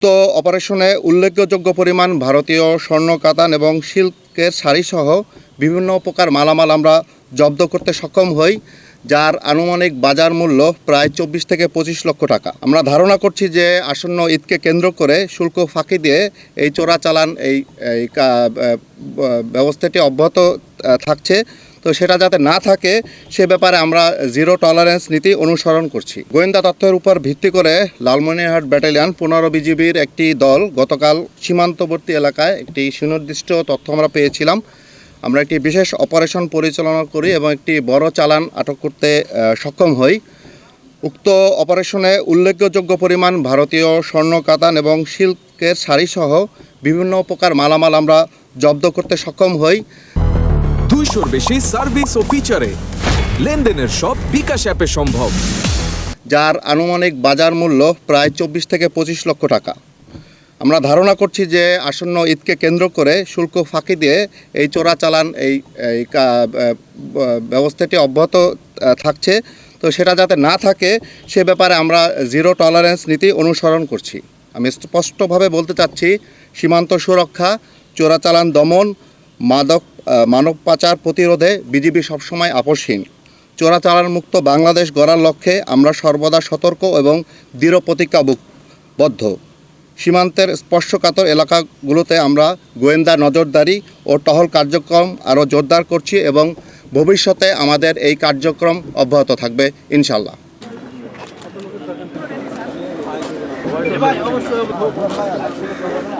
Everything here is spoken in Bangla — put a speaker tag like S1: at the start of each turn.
S1: উক্ত অপারেশনে উল্লেখযোগ্য পরিমাণ ভারতীয় স্বর্ণ, কাতান এবং সিল্কের শাড়িসহ বিভিন্ন প্রকার মালামাল আমরা জব্দ করতে সক্ষম হই, যার আনুমানিক বাজার মূল্য প্রায় 24 থেকে 25 লক্ষ টাকা। আমরা ধারণা করছি যে আসন্ন ঈদকে কেন্দ্র করে শুল্ক ফাঁকি দিয়ে এই চোরাচালান ব্যবস্থাটি অব্যাহত থাকছে। তো সেটা যাতে না থাকে সে ব্যাপারে আমরা জিরো টলারেন্স নীতি অনুসরণ করছি। গোয়েন্দা তথ্যের উপর ভিত্তি করে লালমনিরহাট ব্যাটালিয়ন 15 বিজিবির একটি দল গতকাল সীমান্তবর্তী এলাকায় একটি সুনির্দিষ্ট তথ্য আমরা পেয়েছিলাম। আমরা একটি বিশেষ অপারেশন পরিচালনা করি এবং একটি বড় চালান আটক করতে সক্ষম হই। উক্ত অপারেশনে উল্লেখযোগ্য পরিমাণ ভারতীয় স্বর্ণ, কাতান এবং সিল্কের শাড়িসহ বিভিন্ন প্রকার মালামাল আমরা জব্দ করতে সক্ষম হই।
S2: 200-র বেশি সার্ভিস ও ফিচারে লেনদেনের সব বিকাশ অ্যাপে সম্ভব,
S1: যার আনুমানিক বাজার মূল্য প্রায় 24 থেকে 25 লক্ষ টাকা। আমরা ধারণা করছি যে আসন্ন ঈদকে কেন্দ্র করে শুল্ক ফাঁকি দিয়ে এই চোরাচালান ব্যবস্থাটি অব্যাহত থাকছে। তো সেটা যাতে না থাকে সে ব্যাপারে আমরা জিরো টলারেন্স নীতি অনুসরণ করছি। আমি স্পষ্টভাবে বলতে চাচ্ছি, সীমান্ত সুরক্ষা, চোরাচালান দমন, মানব পাচার প্রতিরোধে বিজিবি সবসময় আপোষহীন। চোরাচালান মুক্ত বাংলাদেশ গড়ার লক্ষ্যে আমরা সর্বদা সতর্ক এবং দৃঢ় প্রতিজ্ঞাবদ্ধ। সীমান্তের স্পর্শকাতর এলাকাগুলোতে আমরা গোয়েন্দা নজরদারি ও টহল কার্যক্রম আরও জোরদার করছি এবং ভবিষ্যতে আমাদের এই কার্যক্রম অব্যাহত থাকবে ইনশাআল্লাহ।